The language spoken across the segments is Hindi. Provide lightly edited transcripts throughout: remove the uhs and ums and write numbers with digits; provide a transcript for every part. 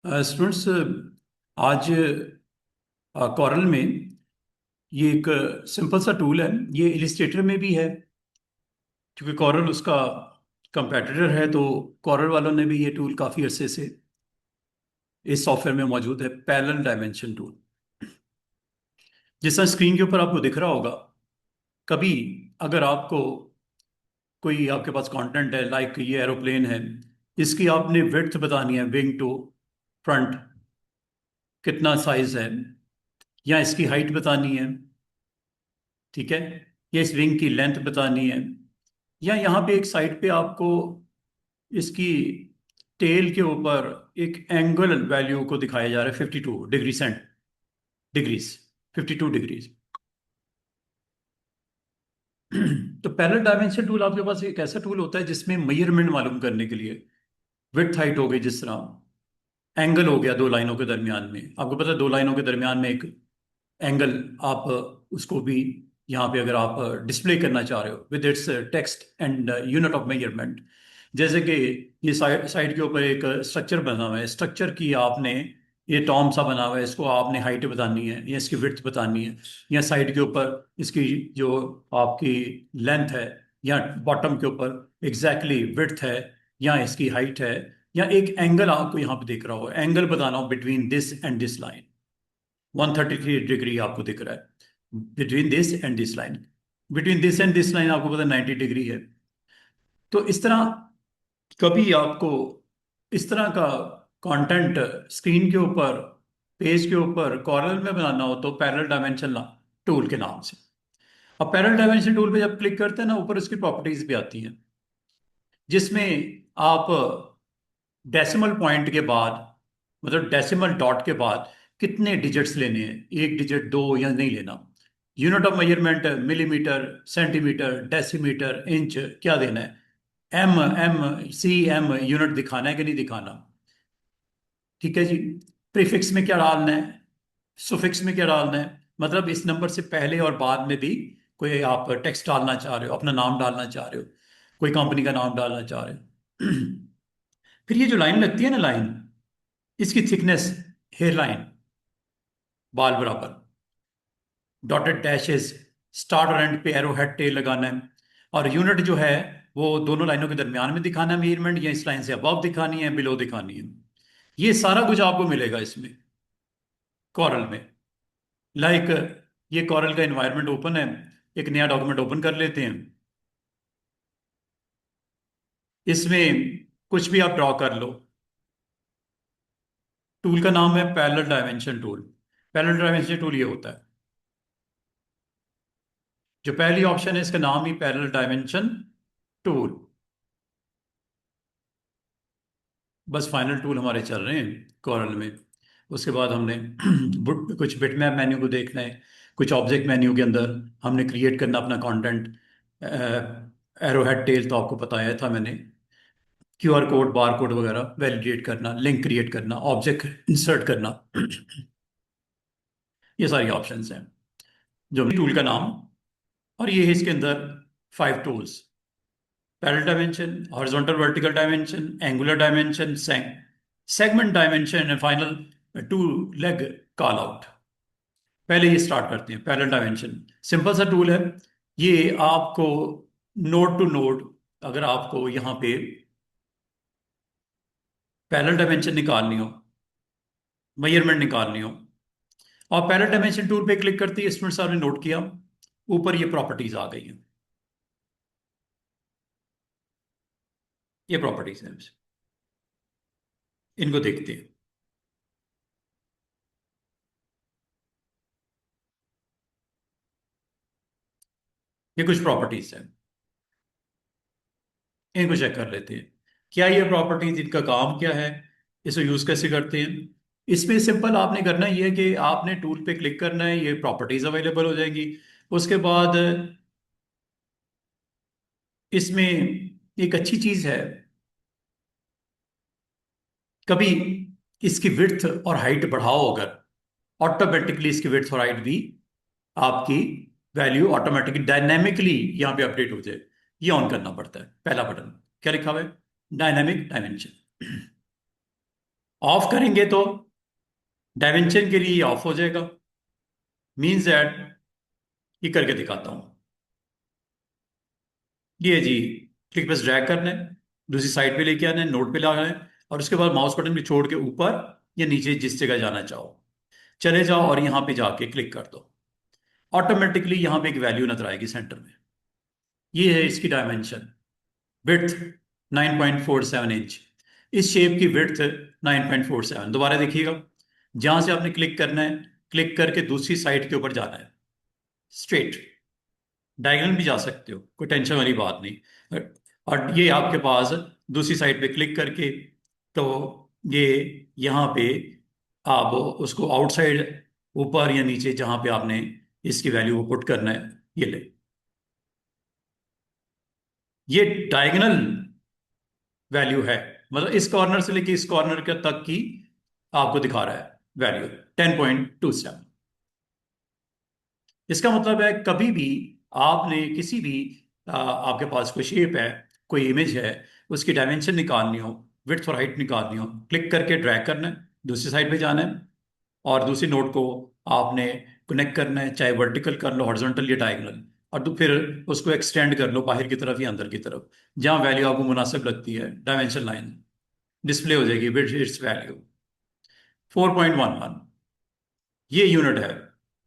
स्टूडेंट्स, आज कॉरल में ये एक सिंपल सा टूल है। ये इलिस्ट्रेटर में भी है, क्योंकि कॉरल उसका कंपेटिटर है। तो कॉरल वालों ने भी ये टूल काफ़ी अरसे से इस सॉफ्टवेयर में मौजूद है, पैरेलल डायमेंशन टूल। जिस तरह स्क्रीन के ऊपर आपको दिख रहा होगा, कभी अगर आपको कोई आपके पास कंटेंट है, लाइक ये एरोप्लेन है, इसकी आपने विड्थ बतानी है, विंग टू फ्रंट कितना साइज है, या इसकी हाइट बतानी है, ठीक है, या इस विंग की लेंथ बतानी है, या यहाँ पे एक साइड पे आपको इसकी टेल के ऊपर एक एंगल वैल्यू को दिखाया जा रहा है, 52 डिग्री सेंट डिग्रीज, 52 डिग्रीज। तो पैरेलल डायमेंशन टूल आपके पास एक ऐसा टूल होता है जिसमें मेजरमेंट मालूम करने के लिए विड्थ हाइट हो गई, जिस तरह एंगल हो गया दो लाइनों के दरमियान में, आपको पता है दो लाइनों के दरमियान में एक एंगल, आप उसको भी यहाँ पे अगर आप डिस्प्ले करना चाह रहे हो with its text and unit of measurement, जैसे कि ये साइड के ऊपर एक स्ट्रक्चर बना हुआ है, स्ट्रक्चर की आपने ये टॉम सा बना हुआ है, इसको आपने हाइट बतानी है या इसकी विड्थ बतानी है, या साइड के ऊपर इसकी जो आपकी लेंथ है, या बॉटम के ऊपर एग्जैक्टली विड्थ है, या इसकी हाइट है, या एक एंगल आपको यहाँ पे दिख रहा हो, एंगल बताना हो between this and this line, 133 degree आपको दिख रहा है between this and this line, between this and this line आपको पता है 90 डिग्री है। तो इस तरह कभी आपको इस तरह का कंटेंट स्क्रीन के ऊपर, पेज के ऊपर कॉर्नर में बनाना हो तो पैरेलल डायमेंशन टूल के नाम से। अब पैरेलल डायमेंशन टूल पे जब क्लिक करते हैं ना, ऊपर उसकी प्रॉपर्टीज भी आती हैं, जिसमें आप डेसिमल पॉइंट के बाद, मतलब डेसिमल डॉट के बाद कितने डिजिट्स लेने हैं, एक डिजिट, दो, या नहीं लेना, unit of measurement millimetre, centimetre, decimetre, inch क्या देना है, M M C M unit दिखाना है कि नहीं दिखाना, ठीक है जी। प्रीफिक्स में क्या डालना है, सुफिक्स में क्या डालना है, मतलब इस नंबर से पहले और बाद में भी कोई आप टेक्स्ट डालना चाह रहे हो, अपना नाम डालना चाह रहे हो, कोई कंपनी का नाम डालना चाह रहे हो। फिर ये जो लाइन लगती है ना, लाइन, इसकी थिकनेस, हेयर लाइन, बाल बराबर, डॉटेड डैशेस, स्टार्ट और एंड पे एरो हेड टेल लगाना है, और यूनिट जो है वो दोनों लाइनों के दरमियान में दिखाना है मेजरमेंट, या इस लाइन से अबव दिखानी है, बिलो दिखानी है। ये सारा कुछ आपको मिलेगा इसमें कॉरल में। लाइक ये कॉरल का एनवायरनमेंट ओपन है, एक नया डॉक्यूमेंट ओपन कर लेते हैं, इसमें कुछ भी आप ड्रॉ कर लो। टूल का नाम है parallel dimension tool. Parallel dimension tool ये होता है, जो पहली ऑप्शन है इसका नाम ही पैरेलल डायमेंशन टूल। बस फाइनल टूल हमारे चल रहे हैं कॉरल में। उसके बाद हमने कुछ बिटमैप मेन्यू को देखना है, कुछ ऑब्जेक्ट मेन्यू के अंदर हमने क्रिएट करना अपना कंटेंट, एरो हेड टेल तो आपको बताया था मैंने, क्यूआर कोड, बार कोड वगैरह वैलिडेट करना, लिंक क्रिएट करना, ऑब्जेक्ट इंसर्ट करना। ये सारी ऑप्शंस हैं जो टूल का नाम। और ये है इसके अंदर 5 tools: parallel dimension, horizontal vertical dimension, angular dimension, segment dimension, and final two leg call out. पहले ये स्टार्ट करते हैं पैरेलल डायमेंशन। सिंपल सा टूल है ये। आपको नोड टू नोड, अगर आपको यहाँ पे पैरेलल डायमेंशन निकालनी हो, मेजरमेंट निकालनी हो, और पैरेलल डायमेंशन टूल पे क्लिक करते ही स्टूडेंट साहब ने नोट किया, ऊपर ये प्रॉपर्टीज आ गई हैं। ये प्रॉपर्टीज हैं, इनको देखते हैं। ये कुछ प्रॉपर्टीज हैं, इनको चेक कर लेते हैं। क्या ये प्रॉपर्टीज, इनका काम क्या है, इसे यूज कैसे करते हैं। इसमें सिंपल आपने करना ये है कि आपने टूल पे क्लिक करना है, ये प्रॉपर्टीज अवेलेबल हो जाएंगी। उसके बाद इसमें एक अच्छी चीज है, कभी इसकी विड्थ और हाइट बढ़ाओ अगर, ऑटोमेटिकली इसकी विड्थ और हाइट भी आपकी वैल्यू ऑटोमेटिकली डायनेमिकली यहाँ पे अपडेट हो जाए। ये ऑन करना पड़ता है, पहला बटन क्या लिखा हुआ है, डायनेमिक डायमेंशन। ऑफ करेंगे तो डायमेंशन के लिए ये ऑफ हो जाएगा। मीन्स दैट ये करके दिखाता हूं। ये जी, क्लिक बस ड्रैग करना है, दूसरी साइड पे लेके आना है, नोट पे लगाना है, और उसके बाद माउस बटन भी छोड़ के ऊपर या नीचे जिस जगह जाना चाहो चले जाओ और यहां पे जाके क्लिक कर दो। ऑटोमेटिकली यहां पे एक वैल्यू नजर आएगी सेंटर में। ये है इसकी डायमेंशन, विड्थ 9.47 इंच। इस शेप की विड्थ 9.47। दोबारा देखिएगा, जहां से आपने क्लिक करना है, क्लिक करके दूसरी साइड के ऊपर जाना है, स्ट्रेट। डायगोनल भी जा सकते हो, कोई टेंशन वाली बात नहीं। और ये आपके पास दूसरी साइड पे क्लिक करके, तो ये यहाँ पे आप उसको आउटसाइड, ऊपर या नीचे जहां पे आपने इसकी वैल्यू को पुट करना है, ये ले। ये डायगोनल वैल्यू है, मतलब इस कॉर्नर से लेके इस कॉर्नर के तक की आपको दिखा रहा है वैल्यू 10.27। इसका मतलब है कभी भी आपने किसी भी आपके पास कोई शेप है, कोई इमेज है, उसकी डायमेंशन निकालनी हो, विड्थ और हाइट निकालनी हो, क्लिक करके ड्रैग करना है, दूसरी साइड पे जाना है, और दूसरी नोट को आपने कनेक्ट करना है, चाहे वर्टिकल कर लो, हॉरिजॉन्टल या डायगोनल, और तो फिर उसको एक्सटेंड कर लो बाहर की तरफ या अंदर की तरफ, जहां वैल्यू आपको मुनासिब लगती है। डायमेंशन लाइन डिस्प्ले हो जाएगी विद इट्स वैल्यू 4.11। ये यूनिट है,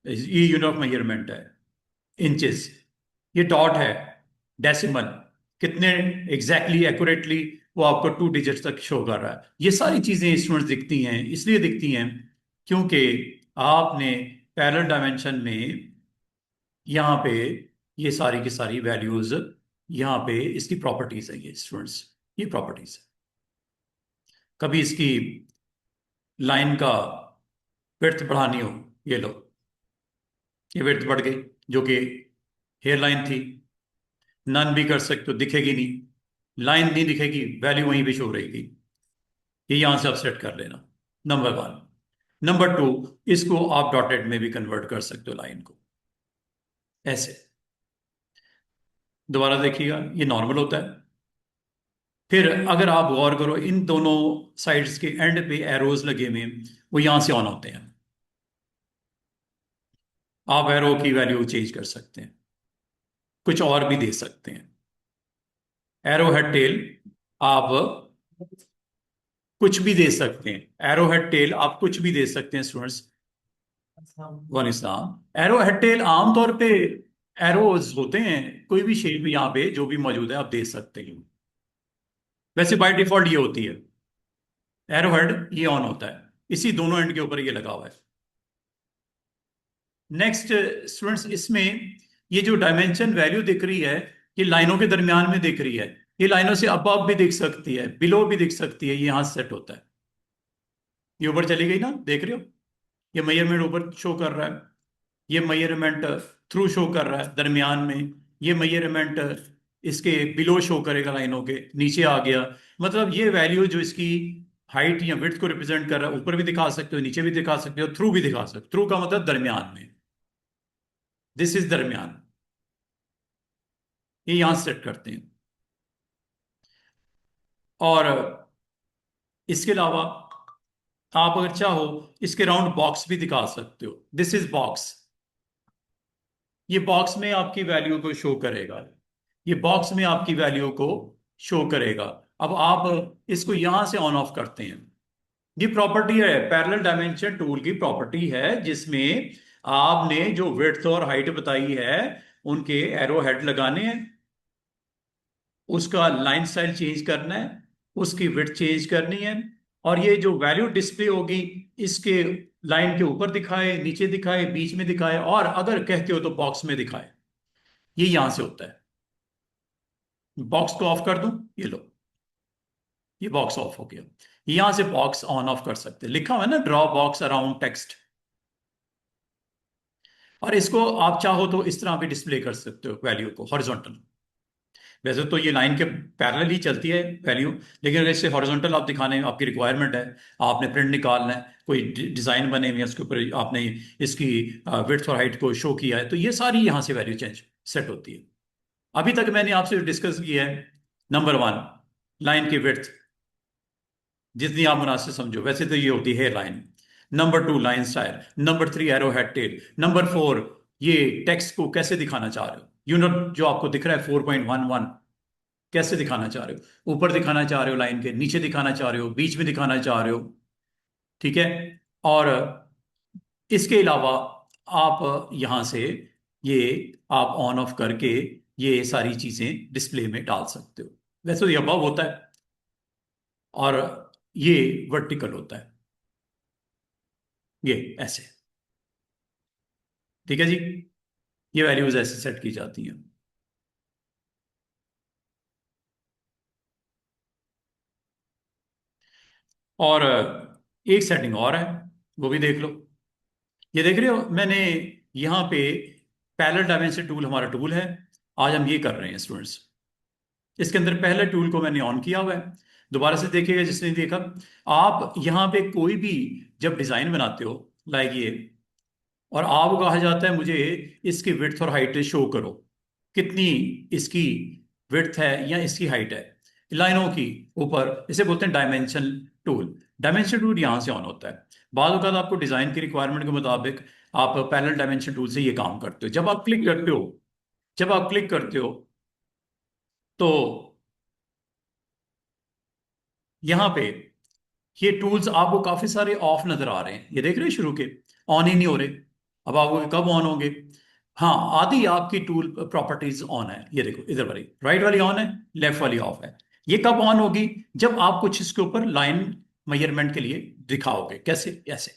ये यूनिट ऑफ मेजरमेंट है, इंचेस। ये डॉट है, डेसिमल, कितने एग्जैक्टली एक्यूरेटली वो आपको 2 डिजिट तक शो कर रहा है। ये सारी चीजें स्टूडेंट्स दिखती हैं, इसलिए दिखती हैं क्योंकि आपने पैरेलल डायमेंशन में यहाँ पे ये सारी की सारी वैल्यूज, यहाँ पे इसकी प्रॉपर्टीज है, ये स्टूडेंट्स, ये प्रॉपर्टीज है। कभी इसकी लाइन का विड्थ बढ़ानी हो, ये लो, ये विड्थ बढ़ गई, जो कि हेयर लाइन थी। नन भी कर सकते हो, दिखेगी नहीं, लाइन नहीं दिखेगी, वैल्यू वहीं पे शो रहेगी। ये यहां से आप सेट कर लेना, नंबर वन। नंबर टू, इसको आप डॉटेड में भी कन्वर्ट कर सकते हो लाइन को, ऐसे। दोबारा देखिएगा, ये नॉर्मल होता है। फिर अगर आप गौर करो, इन दोनों साइड्स के एंड पे एरोज लगे हुए हैं, वो यहां से ऑन होते हैं। आप एरो की वैल्यू चेंज कर सकते हैं, कुछ और भी दे सकते हैं। एरो हेड टेल आप कुछ भी दे सकते हैं, एरो हेड टेल आप कुछ भी दे सकते हैं स्टूडेंट्स। वन इस्लाम, एरो हेड टेल आमतौर पे एरोज होते हैं, कोई भी शेप यहाँ पे जो भी मौजूद है आप दे सकते हैं। वैसे बाय डिफॉल्ट ये होती है, एरो हेड ये ऑन होता है, इसी दोनों एंड के ऊपर ये लगा हुआ है। नेक्स्ट स्टूडेंट्स, इसमें ये जो डायमेंशन वैल्यू दिख रही है, ये लाइनों के दरमियान में दिख रही है। ये लाइनों से अबव भी दिख सकती है, बिलो भी दिख सकती है, ये यहां सेट होता है। ये ऊपर चली गई ना, देख रहे हो, ये मेजरमेंट ऊपर शो कर रहा है, ये मेजरमेंट थ्रू शो कर रहा है दरमियान में, ये मेजरमेंट इसके बिलो शो करेगा, लाइनों के नीचे आ गया। मतलब ये वैल्यू जो इसकी हाइट या विड्थ को रिप्रेजेंट कर रहा है, ऊपर भी दिखा सकते हो, नीचे भी दिखा सकते हो, थ्रू भी दिखा सकते हो। थ्रू का मतलब दरमियान में, दिस इज दरमियान। ये यहां सेट करते हैं। और इसके अलावा आप अगर चाहो इसके राउंड बॉक्स भी दिखा सकते हो, दिस इज बॉक्स। ये बॉक्स में आपकी वैल्यू को शो करेगा, ये बॉक्स में आपकी वैल्यू को शो करेगा। अब आप इसको यहां से ऑन ऑफ करते हैं। ये प्रॉपर्टी है, पैरेलल डायमेंशन टूल की प्रॉपर्टी है, जिसमें आपने जो विड्थ और हाइट बताई है उनके एरो हेड लगाने हैं, उसका लाइन स्टाइल चेंज करना है, उसकी विड्थ चेंज करनी है, और ये जो वैल्यू डिस्प्ले होगी इसके लाइन के ऊपर दिखाए, नीचे दिखाए, बीच में दिखाए, और अगर कहते हो तो बॉक्स में दिखाए। ये यहां से होता है। बॉक्स को ऑफ कर दूं, ये लो, ये बॉक्स ऑफ हो गया। यहां से बॉक्स ऑन ऑफ कर सकते हैं, लिखा हुआ है ना, ड्रॉ बॉक्स अराउंड टेक्स्ट। और इसको आप चाहो तो इस तरह भी डिस्प्ले कर सकते हो वैल्यू को, हॉरिजॉन्टल। वैसे तो ये लाइन के पैरेलल ही चलती है वैल्यू, लेकिन अगर इससे हॉरिजॉन्टल आप दिखाने में आपकी रिक्वायरमेंट है, आपने प्रिंट निकालना है, कोई डिजाइन बने हुए हैं उसके ऊपर आपने इसकी विड्थ और हाइट को शो किया है, तो ये सारी यहाँ से वैल्यू चेंज सेट होती है। अभी तक मैंने आपसे डिस्कस किया है, नंबर वन, लाइन की विड्थ, जितनी आप मुनासिब समझो। वैसे तो ये होती है hair line. Number 2 line style, number 3 arrow head tail, number 4 ये टेक्स्ट को कैसे दिखाना चाह रहे हो, यूनिट जो आपको दिख रहा है 4.11, कैसे दिखाना चाह रहे हो, ऊपर दिखाना चाह रहे हो लाइन के, नीचे दिखाना चाह रहे हो, बीच में दिखाना चाह रहे हो। ठीक है। और इसके अलावा आप यहां से ये आप ऑन ऑफ करके ये सारी चीजें डिस्प्ले में डाल सकते हो। वैसे तो ये अबव होता है और ये वर्टिकल होता है, ये ऐसे। ठीक है जी। ये वैल्यूज ऐसे सेट की जाती हैं। और एक सेटिंग और है, वो भी देख लो। ये देख रहे हो मैंने यहाँ पे पैरेलल डायमेंशन टूल, हमारा टूल है। आज हम ये कर रहे हैं स्टूडेंट्स। इसके अंदर पहले टूल को मैंने ऑन किया हुआ है। दोबारा से देखिएगा जिसने देखा। आप यहाँ पे कोई भी जब डिजाइन बनाते हो, लाइक ये, और आपको कहा जाता है मुझे इसकी विड्थ और हाइट शो करो, कितनी इसकी विड्थ है या इसकी हाइट है लाइनों की ऊपर, इसे बोलते हैं डायमेंशन टूल। डायमेंशन टूल यहाँ से ऑन होता है। बाद अवत आपको डिजाइन की रिक्वायरमेंट के मुताबिक आप पैरेलल डायमेंशन टूल से ये काम करते हो। जब आप क्लिक करते हो तो यहाँ पे ये टूल्स आपको काफी सारे ऑफ नजर आ रहे हैं। ये देख रहे हैं शुरू के ऑन ही नहीं हो रहे। अब आपको कब ऑन होंगे? हाँ, आधी आपकी टूल प्रॉपर्टीज ऑन है। ये देखो इधर वाली, राइट वाली ऑन है, लेफ्ट वाली ऑफ है। ये कब ऑन होगी? जब आप कुछ इसके ऊपर लाइन मेजरमेंट के लिए दिखाओगे। कैसे? ऐसे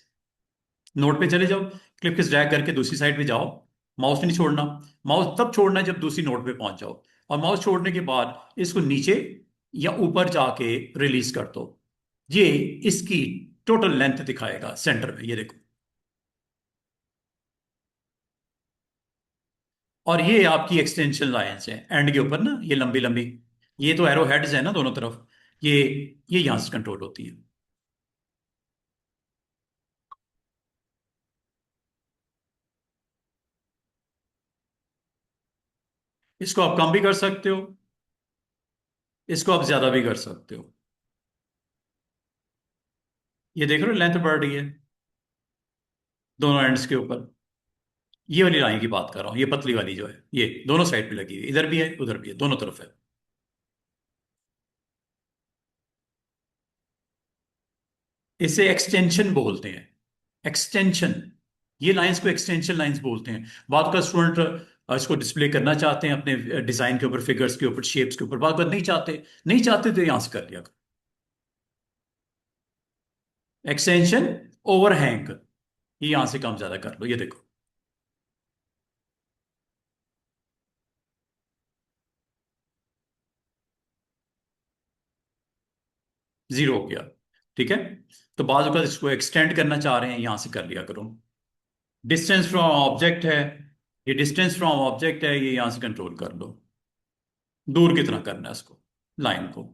नोट पे चले जाओ, क्लिप किस ड्रैग करके दूसरी साइड पे जाओ। माउस नहीं छोड़ना। माउस तब छोड़ना है जब दूसरी नोट पे पहुंच जाओ। और माउस छोड़ने के बाद इसको नीचे या ऊपर जाके रिलीज कर दो। ये इसकी टोटल लेंथ दिखाएगा सेंटर में, ये देखो। और ये आपकी एक्सटेंशन लाइंस हैं एंड के ऊपर ना, ये लंबी लंबी। ये तो एरो हेड्स है ना दोनों तरफ। ये ये यहां से कंट्रोल होती है। इसको आप कम भी कर सकते हो, इसको आप ज्यादा भी कर सकते हो। ये देख रहे हो लेंथ बढ़ रही है दोनों एंड्स के ऊपर। ये वाली लाइन की बात कर रहा हूँ, ये पतली वाली जो है, ये दोनों साइड पे लगी हुई है, इधर भी है उधर भी है, दोनों तरफ है। इसे एक्सटेंशन बोलते हैं। एक्सटेंशन, ये लाइंस को एक्सटेंशन लाइंस बोलते हैं। बाद का स्टूडेंट इसको डिस्प्ले करना चाहते हैं अपने डिजाइन के ऊपर, फिगर्स के ऊपर, शेप्स के ऊपर, बाद बात नहीं चाहते, नहीं चाहते तो यहां से कर लिया। एक्सटेंशन, ओवरहैंग, ये यहां से कम ज्यादा कर लो। ये देखो, जीरो हो गया। ठीक है। तो बाद का इसको एक्सटेंड करना चाह रहे हैं, यहां से कर लिया करो। डिस्टेंस फ्रॉम ऑब्जेक्ट है, ये डिस्टेंस फ्रॉम ऑब्जेक्ट है, ये यहां से कंट्रोल कर लो। दूर कितना करना है इसको, लाइन को।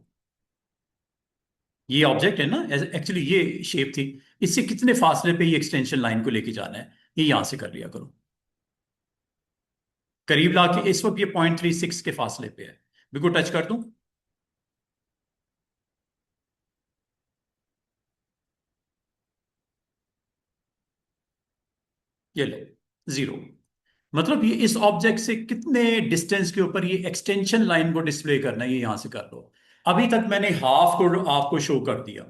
ये ऑब्जेक्ट है ना, एक्चुअली ये शेप थी, इससे कितने फासले पे ये एक्सटेंशन लाइन को लेके जाना है, ये यहां से कर लिया करो। करीब लाके इस वक्त ये 0.36 के फासले पे है। बिल्कुल टच कर दूं? ये लो, जीरो। मतलब ये इस ऑब्जेक्ट से कितने डिस्टेंस के ऊपर ये एक्सटेंशन लाइन को डिस्प्ले करना है, ये यहां से कर लो। अभी तक मैंने हाफ को आपको शो कर दिया।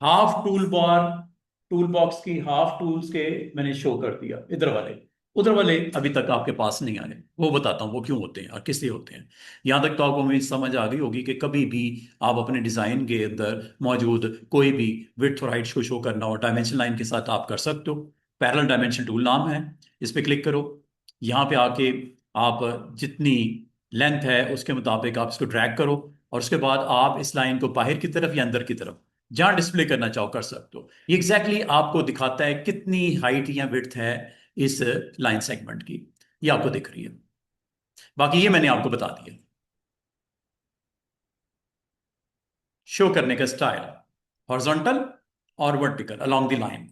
Half tool bar, tool box की हाफ टूल्स के मैंने शो कर दिया। इधर वाले, उधर वाले अभी तक आपके पास नहीं आए। वो बताता हूँ वो क्यों होते हैं और किस लिए होते हैं। यहां तक तो आपको मुझे समझ आ गई होगी कि कभी भी आप अपने डिजाइन के अंदर मौजूद कोई भी विड्थ और हाइट को शो करना हो, डायमेंशन लाइन के साथ आप कर सकते हो। पैरेलल डायमेंशन टूल नाम है, इस पे क्लिक करो। यहाँ पे आके आप जितनी लेंथ है उसके मुताबिक आप इसको ड्रैग करो, और उसके बाद आप इस लाइन को बाहर की तरफ या अंदर की तरफ जहां डिस्प्ले करना चाहो कर सकते हो। ये एग्जैक्टली exactly आपको दिखाता है कितनी हाइट या विड्थ है इस लाइन सेगमेंट की। ये आपको दिख रही है। बाकी ये मैंने आपको बता दिया। शो करने का स्टाइल, हॉरिजॉन्टल और वर्टिकल अलोंग द लाइन।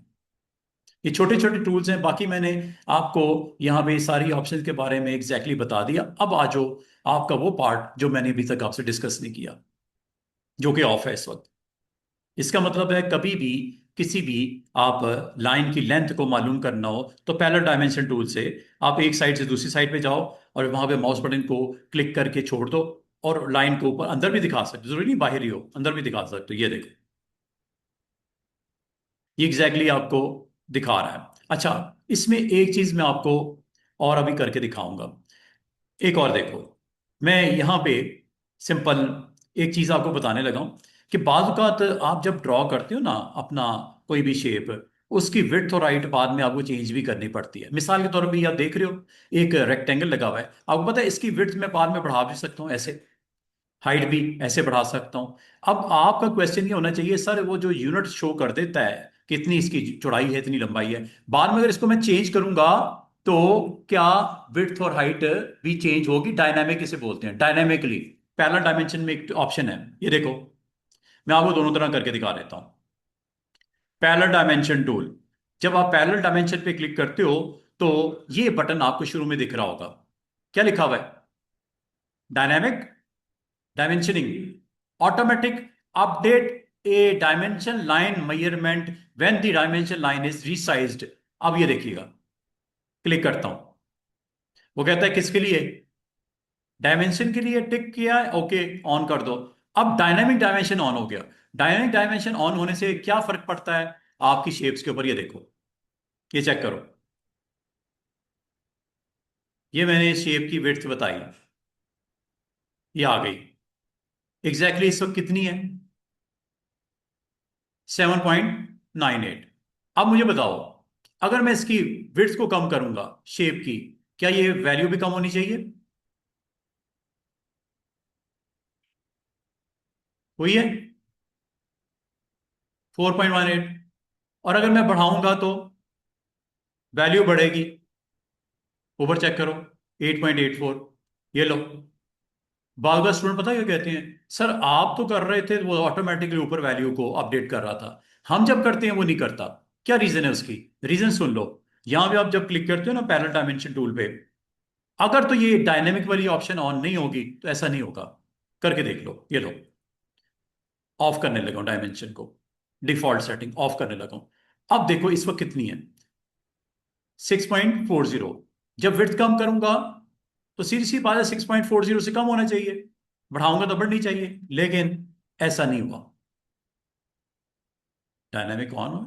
ये छोटे छोटे टूल्स हैं। बाकी मैंने आपको यहाँ पे सारी ऑप्शंस के बारे में एग्जैक्टली बता दिया। अब आ जाओ आपका वो पार्ट जो मैंने अभी तक आपसे डिस्कस नहीं किया, जो कि ऑफ है इस वक्त। इसका मतलब है कभी भी किसी भी आप लाइन की लेंथ को मालूम करना हो तो पैरेलल डायमेंशन टूल से आप एक साइड से दूसरी साइड पे जाओ और वहां पे माउस बटन को क्लिक करके छोड़ दो और लाइन को ऊपर अंदर भी दिखा सकते हो, जरूरी नहीं बाहर ही हो, अंदर भी दिखा सकते हो। ये देखो, ये एग्जैक्टली आपको दिखा रहा है। अच्छा, इसमें एक चीज मैं आपको और अभी करके दिखाऊंगा। एक और देखो, मैं यहाँ पे सिंपल एक चीज आपको बताने लगा हूं कि बाज़ औक़ात आप जब ड्रॉ करते हो ना अपना कोई भी शेप, उसकी विड्थ और हाइट बाद में आपको चेंज भी करनी पड़ती है। मिसाल के तौर पे ये आप देख रहे हो एक रेक्टेंगल लगा हुआ है, आपको पता है इसकी विड्थ मैं बाद में बढ़ा भी सकता हूँ ऐसे, हाइट भी ऐसे बढ़ा सकता हूँ। अब आपका क्वेश्चन ये होना चाहिए सर वो जो यूनिट शो कर देता है कितनी इसकी चौड़ाई है इतनी लंबाई है, बाद में अगर इसको मैं चेंज करूंगा तो क्या विड्थ और हाइट भी चेंज होगी? डायनामिक इसे बोलते हैं, डायनामिकली। पैरेलल डायमेंशन में एक ऑप्शन है, ये देखो, मैं आपको दोनों तरह करके दिखा देता हूं। पैरेलल डायमेंशन टूल, जब आप पैरेलल डायमेंशन पे क्लिक करते हो तो ये बटन आपको शुरू में दिख रहा होगा, क्या लिखा हुआ है? Dynamic dimensioning, automatic update a dimension line measurement when the dimension line is resized. अब ये देखिएगा, क्लिक करता हूं, वो कहता है किसके लिए? डायमेंशन के लिए। टिक किया है, ओके, ऑन कर दो। अब डायनामिक डायमेंशन ऑन हो गया। डायनामिक डायमेंशन ऑन होने से क्या फर्क पड़ता है आपकी शेप्स के ऊपर? ये देखो, ये चेक करो, ये मैंने शेप की विड्थ बताई, ये आ गई एग्जैक्टली इस वक्त कितनी है? 7.98। अब मुझे बताओ, अगर मैं इसकी विड्थ को कम करूंगा शेप की, क्या ये वैल्यू भी कम होनी चाहिए? हुई है 4.18। और अगर मैं बढ़ाऊंगा तो वैल्यू बढ़ेगी, ऊपर चेक करो 8.84। ये लो, बारगा स्टूडेंट पता है क्या कहते हैं? सर आप तो कर रहे थे वो ऑटोमेटिकली ऊपर वैल्यू को अपडेट कर रहा था, हम जब करते हैं वो नहीं करता। क्या रीजन है उसकी? रीजन सुन लो। यहां पे आप जब क्लिक करते हो ना पैरेलल डायमेंशन टूल पे, अगर तो ये डायनेमिक वाली ऑप्शन ऑन नहीं होगी तो ऐसा नहीं होगा। करके देख लो, ये लो, ऑफ करने लगा डायमेंशन को, डिफॉल्ट सेटिंग ऑफ करने लगा हूं। अब देखो इस वक्त कितनी है? 6.40। जब विड्थ कम करूंगा तो सीधी सी बात है 6.40 से कम होना चाहिए, बढ़ाऊंगा तो बढ़नी चाहिए, लेकिन ऐसा नहीं हुआ। डायनामिक ऑन हो,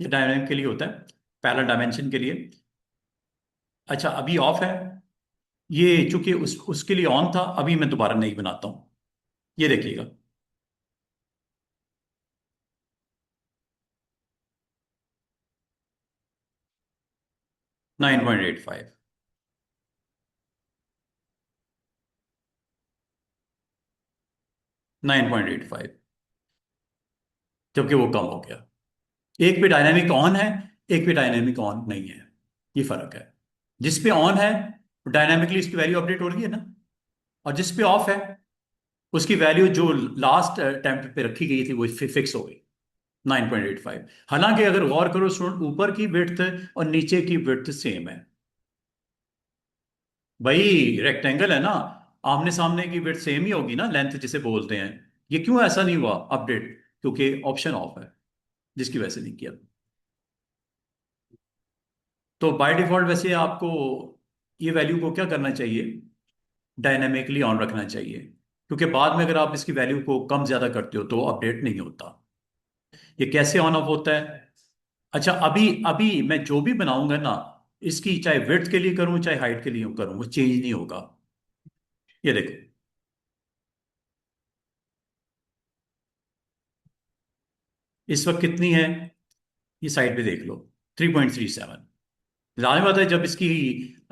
ये डायनामिक के लिए होता है, पैरेलल डायमेंशन के लिए। अच्छा अभी ऑफ है, ये चूंकि उसके लिए ऑन था, अभी मैं दोबारा नहीं बनाता हूं, ये देखिएगा। 9.85, 9.85, जबकि वो कम हो गया। एक पे डायनामिक ऑन है, एक पे डायनामिक ऑन नहीं है, ये फर्क है। जिस पे ऑन है डायनामिकली इसकी वैल्यू अपडेट हो रही है ना, और जिस पे ऑफ है उसकी वैल्यू जो लास्ट अटेम्प्ट पे रखी गई थी वो फिक्स हो गई 9.85। हालांकि अगर गौर करो स्टूडेंट, ऊपर की विड्थ और नीचे की विड्थ सेम है। भाई रेक्टेंगल है ना, आमने सामने की विड्थ सेम ही होगी ना, लेंथ जिसे बोलते हैं। ये क्यों ऐसा नहीं हुआ अपडेट? क्योंकि ऑप्शन ऑफ है, जिसकी वजह से नहीं किया। तो बाय डिफॉल्ट वैसे आपको ये वैल्यू को क्या करना चाहिए? डायनेमिकली ऑन रखना चाहिए, क्योंकि बाद में अगर आप इसकी वैल्यू को कम ज्यादा करते हो तो अपडेट नहीं होता। ये कैसे ऑन ऑफ होता है? अच्छा अभी अभी मैं जो भी बनाऊंगा ना, इसकी चाहे विड्थ के लिए करूं चाहे हाइट के लिए करूं, वो चेंज नहीं होगा। ये देखो, इस वक्त कितनी है? ये साइड पे देख लो, 3.37। जाहिर बात है जब इसकी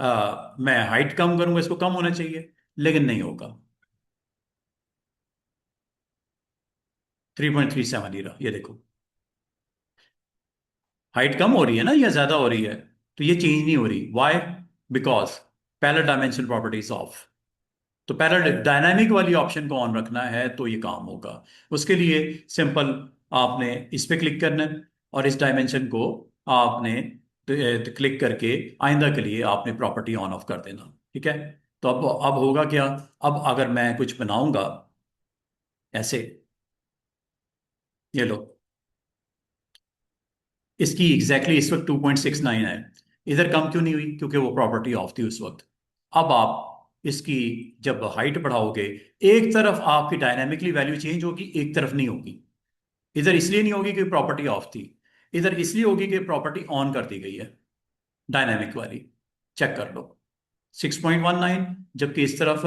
मैं हाइट कम करूंगा इसको कम होना चाहिए, लेकिन नहीं होगा। 3.37 ही रहा, ये देखो। हाइट कम हो रही है ना या ज्यादा हो रही है? तो ये चेंज नहीं हो रही, why? Because parallel dimension properties off. तो पैरेलल डायनामिक वाली ऑप्शन को ऑन रखना है तो ये काम होगा। उसके लिए सिंपल आपने इस पे क्लिक करना है और इस डायमेंशन को आपने क्लिक करके आइंदा के लिए आपने प्रॉपर्टी ऑन ऑफ कर देना, ठीक है? तो अब होगा क्या? अब अगर मैं कुछ बनाऊंगा ऐसे, ये लो, इसकी एग्जैक्टली इस वक्त 2.69 है। इधर कम क्यों नहीं हुई? क्योंकि वो प्रॉपर्टी ऑफ थी उस वक्त। अब आप इसकी जब हाइट बढ़ाओगे, एक तरफ आपकी डायनामिकली वैल्यू चेंज होगी, एक तरफ नहीं होगी। इधर इसलिए नहीं होगी कि प्रॉपर्टी ऑफ थी, इधर इसलिए होगी कि प्रॉपर्टी ऑन कर दी गई है, डायनामिक वाली। चेक कर लो, 6.19, जबकि इस तरफ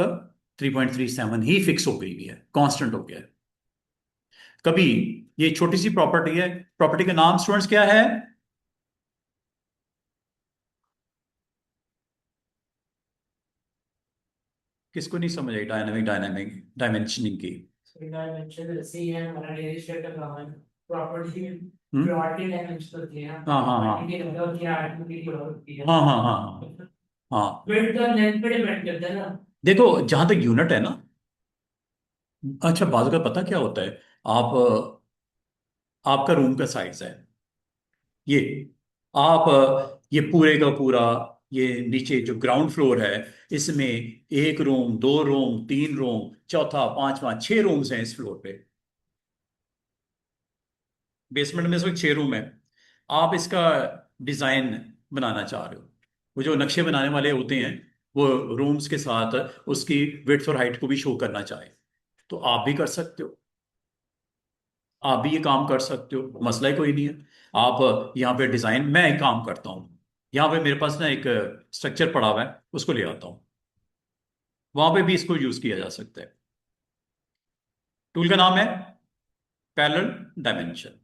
3.37 ही फिक्स हो गई हुई है, कांस्टेंट हो गया है। कभी ये छोटी सी प्रॉपर्टी है, प्रॉपर्टी का नाम स्टूडेंट्स क्या है? किसको नहीं समझ आई डायनामिक डायनामिक डायमेंशनिंग की? डायमेंशन ऐसे ही है, हमारा डेरिवेटिव का काम है। प्रॉपर्टी हम्म। प्लॉटिंग डायमेंशन होती है ना, हाँ हाँ हाँ क्वांटिटी मतलब क्या आर्टिकल की होती है। हाँ हाँ हाँ हाँ हाँ। विड्थ और लेंथ पे डिपेंड करता है ना। देखो, जहां तक यूनिट है ना, अच्छा बात का पता क्या होता है? आप आपका रूम का साइज है ये, आप ये पूरे का पूरा, ये नीचे जो ग्राउंड फ्लोर है, इसमें एक रूम, दो रूम, तीन रूम, चौथा, पांचवा, छह रूम्स हैं इस फ्लोर पे। बेसमेंट में सिर्फ छह रूम है। आप इसका डिजाइन बनाना चाह रहे हो, वो जो नक्शे बनाने वाले होते हैं, वो रूम्स के साथ उसकी विड्थ और हाइट को भी शो करना चाहे, तो आप भी कर सकते हो। आप भी ये काम कर सकते हो, मसला ही कोई नहीं है। आप यहाँ पे डिजाइन, मैं एक काम करता हूँ, यहाँ पे मेरे पास ना एक स्ट्रक्चर पड़ा हुआ है, उसको ले आता हूँ, वहां पे भी इसको यूज किया जा सकता है। टूल का नाम है पैरेलल डायमेंशन।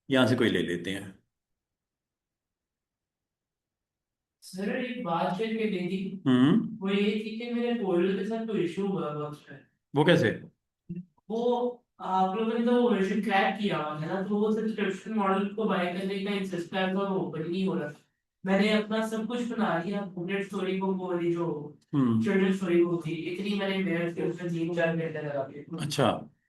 यहां से कोई ले लेते हैं। सर एक बात चल के गई थी, हम्म। वो ये थी कि मेरे फोल्डर के साथ कोई इशू हुआ हुआ उसमें। वो कैसे? वो आप लोगों ने तो वर्जन क्रैक किया हुआ है ना, तो वो सब्सक्रिप्शन मॉडल को बाय करने का इंसिस्ट है, तो वो ओपन नहीं हो रहा। मैंने अपना सब कुछ बना लिया, बुलेट स्टोरी को, वो वाली जो हम्म। चिल्ड्रन स्टोरी बुक थी, इतनी मैंने मेहनत की उसमें 3-4 घंटे लगा के। अच्छा।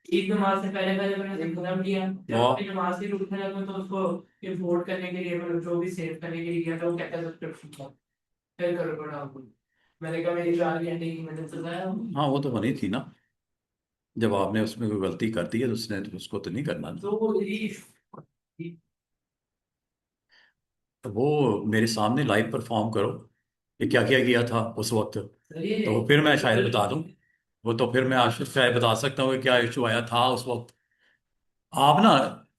ईद नमाज से पहले पहले मैंने एग्जाम दिया, जब वाह। अपनी नमाज के रुकने लगा तो उसको इंपोर्ट करने के लिए, मतलब जो भी सेव करने के लिए किया था, वो कहता है सब्सक्रिप्शन था। फिर करो पड़ा आपको। मैंने कहा मेरी 4 घंटे की मेहनत तो जाया होगी। हाँ, वो तो बनी थी ना, जब आपने उसमें कोई गलती कर दी है तो उसने तो उसको तो नहीं करना था। तो वो ये तो वो मेरे सामने लाइव परफॉर्म करो, ये क्या क्या किया था उस वक्त, तो फिर मैं शायद बता दूं। वो तो फिर मैं आज शायद बता सकता हूँ कि क्या इशू आया था उस वक्त। आप ना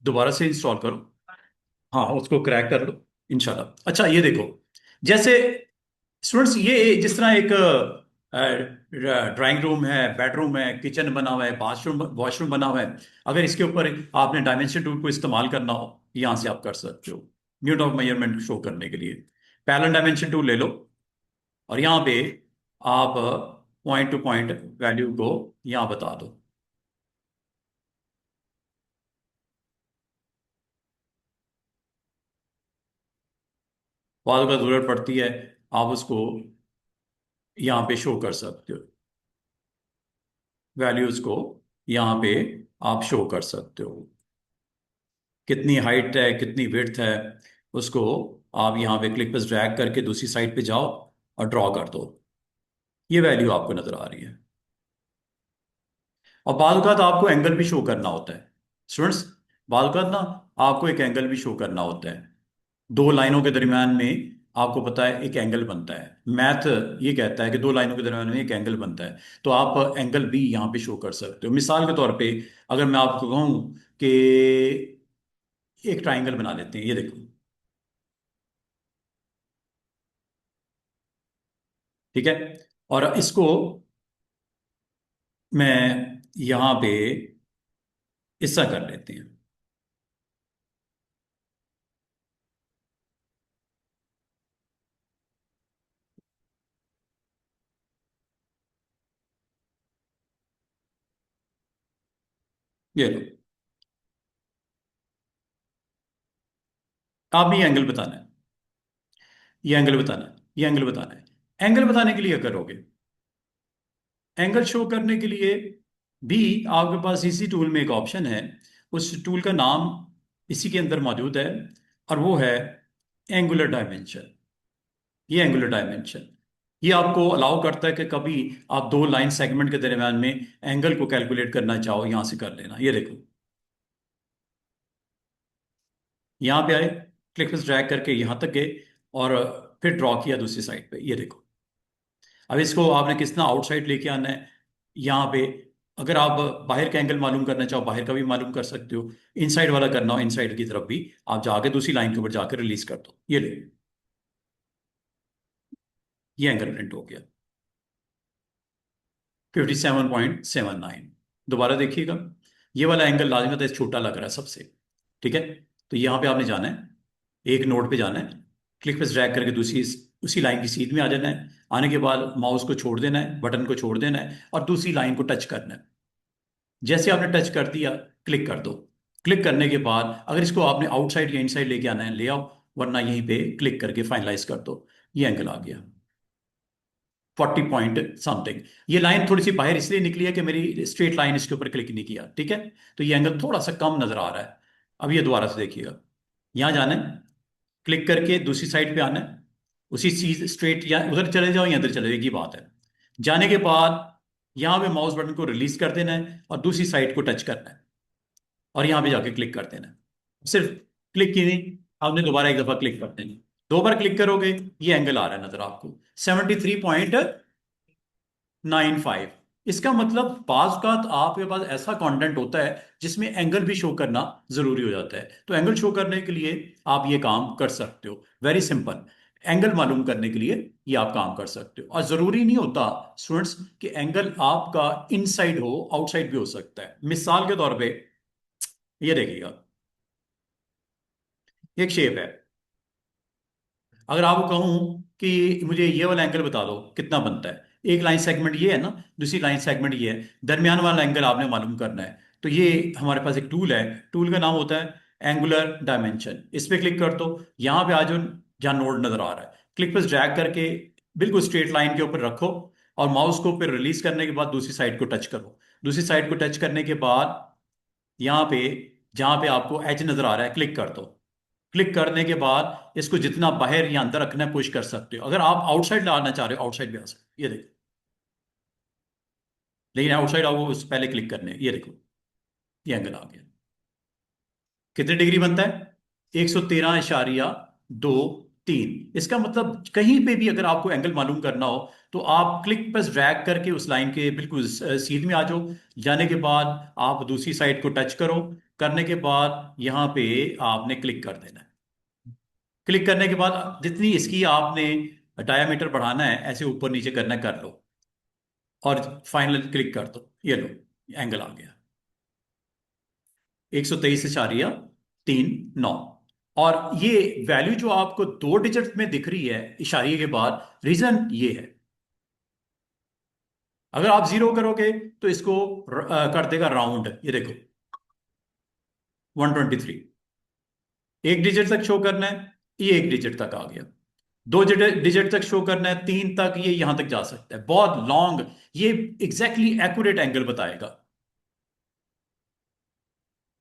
दोबारा से इंस्टॉल करो, हाँ उसको क्रैक कर लो इंशाल्लाह। अच्छा ये देखो, जैसे स्टूडेंट्स, ये जिस तरह एक ड्राइंग रूम है, बेडरूम है, किचन बना हुआ है, बाथरूम वॉशरूम बना हुआ है, अगर इसके ऊपर आपने डायमेंशन टूल को इस्तेमाल करना हो, यहाँ से आप कर सकते हो, यूनिट ऑफ मेजरमेंट शो करने के लिए। पैरेलल डायमेंशन टूल ले लो, और यहाँ पे आप पॉइंट टू पॉइंट वैल्यू को यहाँ बता दो। बाद अगर जरूरत पड़ती है, आप उसको यहाँ पे शो कर सकते हो, वैल्यूज को यहाँ पे आप शो कर सकते हो, कितनी हाइट है, कितनी विड्थ है, उसको आप यहाँ पे क्लिक पर ड्रैग करके दूसरी साइड पे जाओ और ड्रॉ कर दो, ये वैल्यू आपको नजर आ रही है। और बाद औक़ात आपको एंगल भी शो करना होता है स्टूडेंट्स, बाद औक़ात ना आपको एक एंगल भी शो करना होता है, दो लाइनों के दरमियान में आपको पता है एक एंगल बनता है, मैथ ये कहता है कि दो लाइनों के दरमियान में एक एंगल बनता है, तो आप एंगल भी यहाँ पे शो कर सकते हो। मिसाल के तौर पे अगर मैं आपको कहूँ कि एक ट्राइंगल बना लेते हैं, ये देखो, ठीक है, और इसको मैं यहाँ पे हिस्सा कर लेते हैं, ये लो, आप भी एंगल बताना है, ये एंगल बताना है, ये एंगल बताना है। एंगल बताने के लिए क्या करोगे? एंगल शो करने के लिए भी आपके पास इसी टूल में एक ऑप्शन है, उस टूल का नाम इसी के अंदर मौजूद है, और वो है एंगुलर डायमेंशन। ये एंगुलर डायमेंशन ये आपको अलाउ करता है कि कभी आप दो लाइन सेगमेंट के दरमियान में एंगल को कैलकुलेट करना चाहो, यहां से कर लेना। ये देखो, यहां पे आए, क्लिक पे ड्रैग करके यहां तक गए, और फिर ड्रॉ किया दूसरी साइड पे। ये देखो, अब इसको आपने कितना आउटसाइड लेके आना है यहाँ पे। अगर आप बाहर का एंगल मालूम करना चाहो, बाहर का भी मालूम कर सकते हो। इनसाइड वाला करना हो, इनसाइड की तरफ भी आप जाके दूसरी लाइन के ऊपर जाकर रिलीज कर दो। ये ले, ये एंगल प्रिंट हो गया 57.79। दोबारा देखिएगा, ये वाला एंगल लाजमत है, छोटा लग रहा है सबसे। ठीक है, तो यहाँ पे आपने जाना है, एक नोड पे जाना है, क्लिक पे ड्रैग करके दूसरी उसी लाइन की सीध में आ जाना है। आने के बाद माउस को छोड़ देना है, बटन को छोड़ देना है, और दूसरी लाइन को टच करना है। जैसे आपने टच कर दिया, क्लिक कर दो। क्लिक करने के बाद अगर इसको आपने आउटसाइड या इनसाइड लेके आना है ले आओ, वरना यहीं पे क्लिक करके फाइनलाइज कर दो। ये एंगल आ गया 40 पॉइंट समथिंग। ये लाइन थोड़ी सी बाहर इसलिए निकली है कि मेरी स्ट्रेट लाइन इसके ऊपर क्लिक नहीं किया। ठीक है, तो ये एंगल थोड़ा सा कम नजर आ रहा है। अब ये दोबारा से देखिएगा, यहां जाना है, क्लिक करके दूसरी साइड पे आना है, उसी चीज स्ट्रेट, या उधर चले जाओ या इधर चले जाओ, एक ही बात है। जाने के बाद यहां पे माउस बटन को रिलीज कर देना है और दूसरी साइड को टच करना है, और यहां पे जाके क्लिक कर देना है। सिर्फ क्लिक की नहीं, आपने दोबारा एक दफा क्लिक कर देनी। दो बार क्लिक करोगे, ये एंगल आ रहा है नजर आपको 73.95। इसका मतलब बाज का आपके पास ऐसा कंटेंट होता है जिसमें एंगल भी शो करना जरूरी हो जाता है। तो एंगल शो करने के लिए आप ये काम कर सकते हो, वेरी सिंपल। एंगल मालूम करने के लिए ये आप काम कर सकते हो, और जरूरी नहीं होता स्टूडेंट्स कि एंगल आपका इनसाइड हो, आउटसाइड भी हो सकता है। मिसाल के तौर पे ये देखिएगा, एक शेप है। अगर आपको कहूं कि मुझे ये वाला एंगल बता दो कितना बनता है, एक लाइन सेगमेंट ये है ना, दूसरी लाइन सेगमेंट ये है, दरमियान वाला एंगल आपने मालूम करना है। तो ये हमारे पास एक टूल है, टूल का नाम होता है एंगुलर डायमेंशन। इस पे क्लिक कर दो, यहां पे आ जाओ जहां नोड नजर आ रहा है, क्लिक पर ड्रैग करके बिल्कुल स्ट्रेट लाइन के ऊपर रखो, और माउस को फिर रिलीज करने के बाद दूसरी साइड को टच करो। दूसरी साइड को टच करने के बाद यहाँ पे जहां पे आपको एज नजर आ रहा है, क्लिक कर दो। क्लिक करने के बाद इसको जितना बाहर या अंदर रखना है पुश कर सकते हो। अगर आप आउटसाइड लाना चाह रहे हो, आउटसाइड भी आ सकते हो। ये देखो, लेकिन आउटसाइड आओ उससे पहले क्लिक करने। ये देखो, ये एंगल आ गया। कितने डिग्री बनता है? 113.23। इसका मतलब कहीं पे भी अगर आपको एंगल मालूम करना हो, तो आप क्लिक पर ड्रैग करके उस लाइन के बिल्कुल सीध में आ जाओ। जाने के बाद आप दूसरी साइड को टच करो, करने के बाद यहाँ पे आपने क्लिक कर देना है। क्लिक करने के बाद जितनी इसकी आपने डायामीटर बढ़ाना है, ऐसे ऊपर नीचे करना है, कर लो, और फाइनल क्लिक कर दो। ये लो, एंगल आ गया 123.39। और ये वैल्यू जो आपको दो डिजिट में दिख रही है इशारे के बाद, रीजन ये है। अगर आप जीरो करोगे तो इसको कर देगा राउंड। ये देखो 123। एक डिजिट तक शो करना है, ये एक डिजिट तक आ गया। दो डिजिट तक शो करना है, तीन तक, ये यहां तक जा सकता है, बहुत लॉन्ग। ये एग्जैक्टली एक्यूरेट एंगल बताएगा।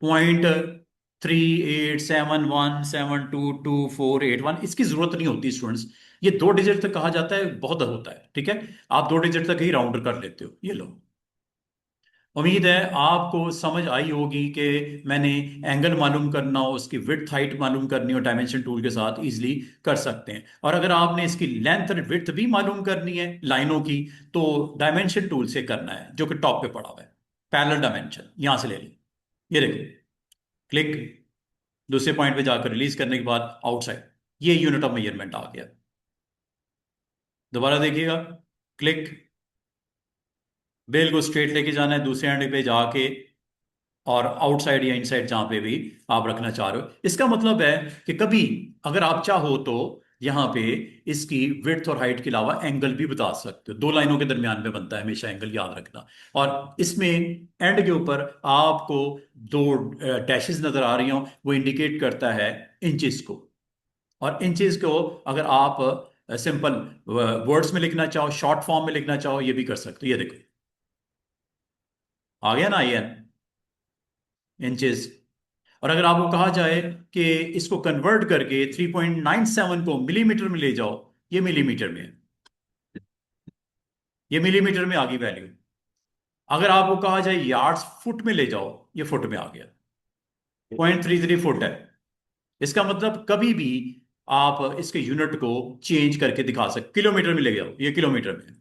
0.3871722481, इसकी जरूरत नहीं होती स्टूडेंट्स। ये दो डिजिट तक कहा जाता है, बहुत होता है। ठीक है, आप दो डिजिट तक ही राउंड कर लेते हो। ये लो, उम्मीद है आपको समझ आई होगी कि मैंने एंगल मालूम करना हो, उसकी विड्थ हाइट मालूम करनी हो, डायमेंशन टूल के साथ इजीली कर सकते हैं। और अगर आपने इसकी लेंथ और विड्थ भी मालूम करनी है लाइनों की, तो डायमेंशन टूल से करना है, जो कि टॉप पे पड़ा हुआ है, पैरेलल डायमेंशन, यहां से ले ली। ये देखो, क्लिक, दूसरे पॉइंट पे जाकर रिलीज करने के बाद आउटसाइड, ये यूनिट ऑफ मेजरमेंट आ गया। दोबारा देखिएगा, क्लिक, बिल्कुल स्ट्रेट लेके जाना है दूसरे एंड पे जाके, और आउटसाइड या इनसाइड जहां पे भी आप रखना चाह रहे हो। इसका मतलब है कि कभी अगर आप चाहो तो यहां पे इसकी विड्थ और हाइट के अलावा एंगल भी बता सकते हो। दो लाइनों के दरमियान में बनता है हमेशा एंगल, याद रखना। और इसमें एंड के ऊपर आपको दो डैशेस नजर आ रही हो, वो इंडिकेट करता है इंचेस को। और इंचेस को अगर आप सिंपल वर्ड्स में लिखना चाहो, शॉर्ट फॉर्म में लिखना चाहो, ये भी कर सकते हो। ये देखो, आ गया ना, ये इंचेस। और अगर आपको कहा जाए कि इसको कन्वर्ट करके 3.97 को मिलीमीटर में ले जाओ, ये मिलीमीटर में है, ये मिलीमीटर में आ गई वैल्यू। अगर आपको कहा जाए यार्ड्स फुट में ले जाओ, ये फुट में आ गया, 0.33 फुट है। इसका मतलब कभी भी आप इसके यूनिट को चेंज करके दिखा सकते, किलोमीटर में ले जाओ, ये किलोमीटर में,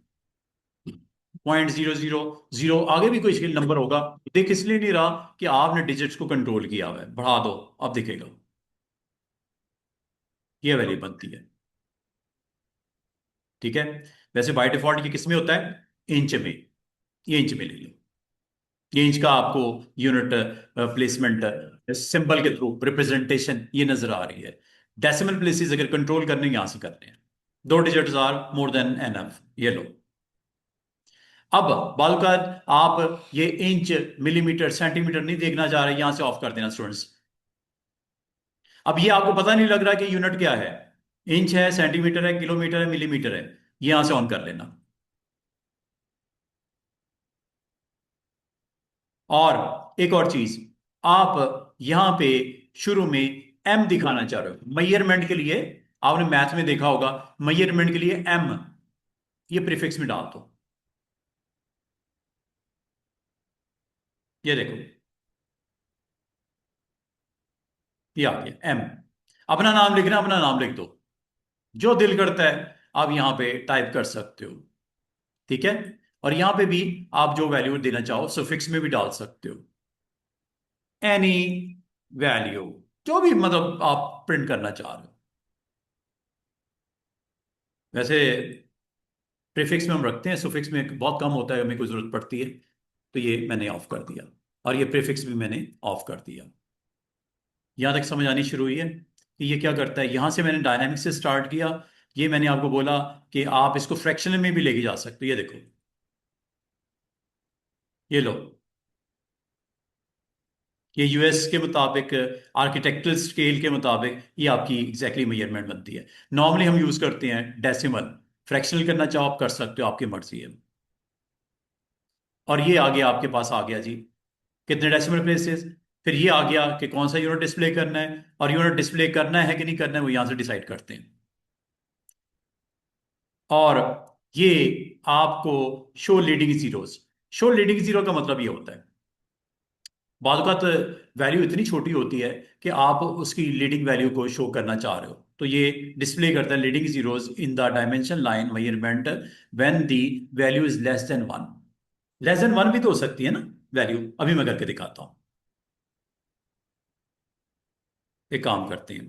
0.000 आगे भी कोई नंबर होगा, दिख इसलिए नहीं रहा कि आपने डिजिट्स को कंट्रोल किया हुआ है, बढ़ा दो अब दिखेगा, ये वैल्यू बनती है। ठीक है, वैसे बाय डिफॉल्ट ये किस में होता है, इंच में, ये इंच में ले लो, ये इंच का आपको यूनिट प्लेसमेंट सिंबल के थ्रू रिप्रेजेंटेशन ये नजर आ रही है। डेसिमल प्लेसेस अगर कंट्रोल करने यहां से करने हैं, 2 digits are more than enough, ये लो। अब बालकाद आप ये इंच मिलीमीटर सेंटीमीटर नहीं देखना चाह रहे, यहां से ऑफ कर देना स्टूडेंट्स। अब ये आपको पता नहीं लग रहा कि यूनिट क्या है, इंच है, सेंटीमीटर है, किलोमीटर है, मिलीमीटर है, ये यहां से ऑन कर लेना। और एक और चीज, आप यहां पे शुरू में एम दिखाना चाह रहे हो मेजरमेंट के लिए, आपने मैथ में देखा होगा मेजरमेंट के लिए एम, ये प्रीफिक्स में डाल दो, ये देखो ये आ गया एम। अपना नाम लिखना, अपना नाम लिख दो, जो दिल करता है आप यहां पे टाइप कर सकते हो। ठीक है, और यहां पे भी आप जो वैल्यू देना चाहो सुफिक्स में भी डाल सकते हो, एनी वैल्यू, जो भी मतलब आप प्रिंट करना चाह रहे हो। वैसे प्रीफिक्स में हम रखते हैं, सुफिक्स में बहुत कम होता है, हमें कोई जरूरत पड़ती है, तो ये मैंने ऑफ कर दिया, और ये प्रीफिक्स भी मैंने ऑफ कर दिया। यहां तक समझ आनी शुरू हुई है कि ये क्या करता है। यहां से मैंने डायनामिक्स से स्टार्ट किया, ये मैंने आपको बोला कि आप इसको फ्रैक्शनल में भी लेके जा सकते हो, ये देखो, ये लो, ये यूएस के मुताबिक आर्किटेक्चरल स्केल के मुताबिक ये आपकी एग्जैक्टली मेजरमेंट बनती है। नॉर्मली हम यूज करते हैं डेसिमल, फ्रैक्शनल करना चाहो आप कर सकते हो, आपकी मर्जी है। और ये आ गया आपके पास, आ गया जी कितने डेसिमल प्लेसेस, फिर ये आ गया कि कौन सा यूनिट डिस्प्ले करना है, और यूनिट डिस्प्ले करना है कि नहीं करना है वो यहां से डिसाइड करते हैं। और ये आपको show leading zeros, show leading zero का मतलब ये होता है बाद का तो वैल्यू इतनी छोटी होती है कि आप उसकी लीडिंग वैल्यू को शो करना चाह रहे हो, तो ये डिस्प्ले करता है leading zeros in the dimension line measurement when the value is less than 1। Less than 1 भी तो हो सकती है ना वैल्यू, अभी मैं करके दिखाता हूं। एक काम करते हैं,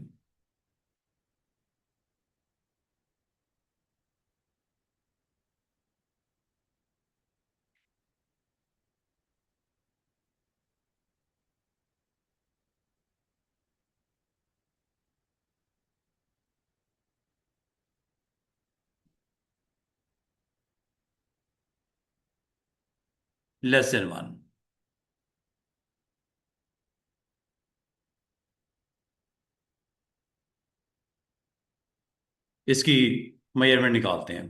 लेस देन 1, इसकी मेजरमेंट निकालते हैं।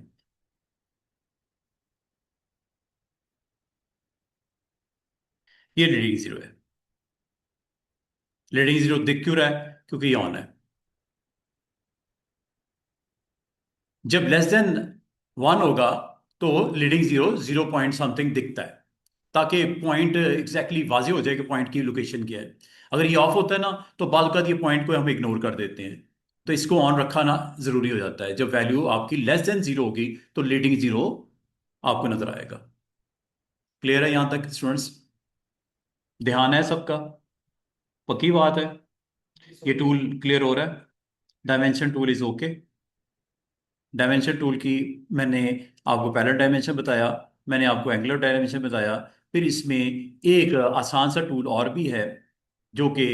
ये लीडिंग जीरो है, लीडिंग जीरो दिख क्यों रहा है, क्योंकि ये ऑन है। जब लेस देन 1 होगा तो लीडिंग जीरो 0 पॉइंट समथिंग दिखता है, ताकि पॉइंट एग्जैक्टली वाजे हो जाए कि पॉइंट की लोकेशन क्या है। अगर ये ऑफ होता है ना तो बाद का ये पॉइंट को हम इग्नोर कर देते हैं, तो इसको ऑन रखा ना जरूरी हो जाता है। जब वैल्यू आपकी लेस देन 0 होगी तो लीडिंग जीरो आपको नजर आएगा। क्लियर है यहां तक स्टूडेंट्स, ध्यान है सबका, पक्की बात है, ये टूल क्लियर हो रहा है, dimension tool is okay. Dimension tool की मैंने आपको पहला डायमेंशन बताया, मैंने आपको एंगुलर डायमेंशन बताया, फिर इसमें एक आसान सा टूल और भी है जो कि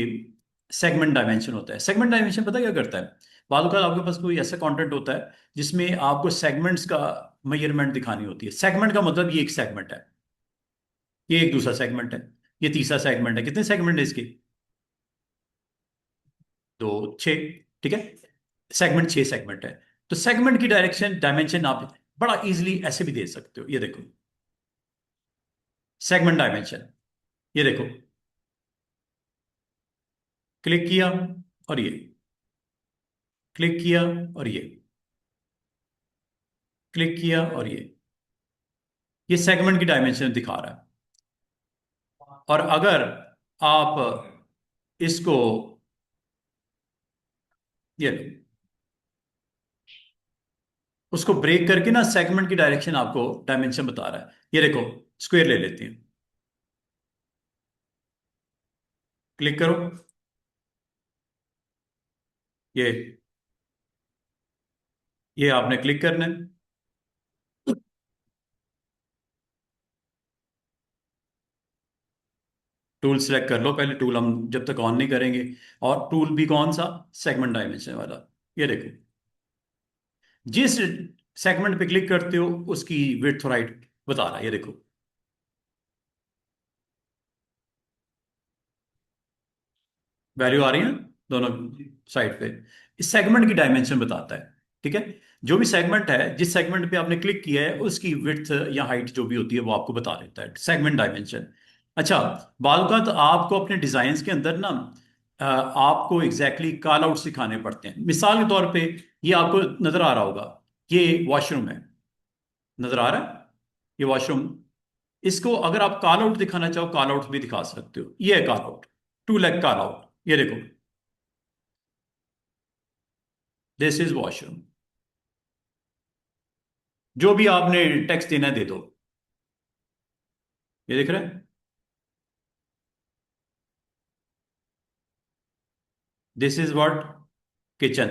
सेगमेंट डायमेंशन होता है। सेगमेंट डायमेंशन पता क्या करता है, बाद का आपके पास कोई ऐसा कंटेंट होता है जिसमें आपको सेगमेंट्स का मेजरमेंट दिखानी होती है। सेगमेंट का मतलब ये एक सेगमेंट है, ये एक दूसरा सेगमेंट है, ये तीसरा सेगमेंट है, कितने सेगमेंट है इसके, दो, छः, ठीक है, सेगमेंट 6 सेगमेंट है। तो सेगमेंट की डायरेक्शन डायमेंशन आप बड़ा इजीली ऐसे भी दे सकते हो, ये देखो सेगमेंट डायमेंशन, ये देखो क्लिक किया और ये, क्लिक किया और क्लिक किया और ये सेगमेंट की डायमेंशन दिखा रहा है। और अगर आप इसको, ये लो, उसको ब्रेक करके ना सेगमेंट की डायरेक्शन आपको डायमेंशन बता रहा है। ये देखो, स्क्वायर ले लेते हैं, क्लिक करो, ये आपने क्लिक करना है। टूल सेलेक्ट कर लो पहले, टूल हम जब तक ऑन नहीं करेंगे। और टूल भी कौन सा, सेगमेंट डायमेंशन वाला। ये देखो, जिस सेगमेंट पे क्लिक करते हो उसकी विड्थ और हाइट बता रहा है। ये देखो, वैल्यू आ रही है ना दोनों साइड पे। इस सेगमेंट की डायमेंशन बताता है। ठीक है, जो भी सेगमेंट है, जिस सेगमेंट पे आपने क्लिक किया है उसकी विड्थ या हाइट जो भी होती है वो आपको बता देता है, सेगमेंट डायमेंशन। अच्छा, बालका तो आपको अपने डिजाइन के अंदर ना आपको एग्जैक्टली कॉल आउट सिखाने पड़ते हैं। मिसाल के तौर पे ये आपको नजर आ रहा होगा, ये वॉशरूम है, नजर आ रहा है ये वॉशरूम। इसको अगर आप कॉल आउट दिखाना चाहो, कॉल आउट भी दिखा सकते हो। ये है call out, two leg call out. ये देखो, दिस इज वॉशरूम। जो भी आपने टेक्स्ट देना है दे दो। ये देख रहे हैं, दिस इज व्हाट, किचन।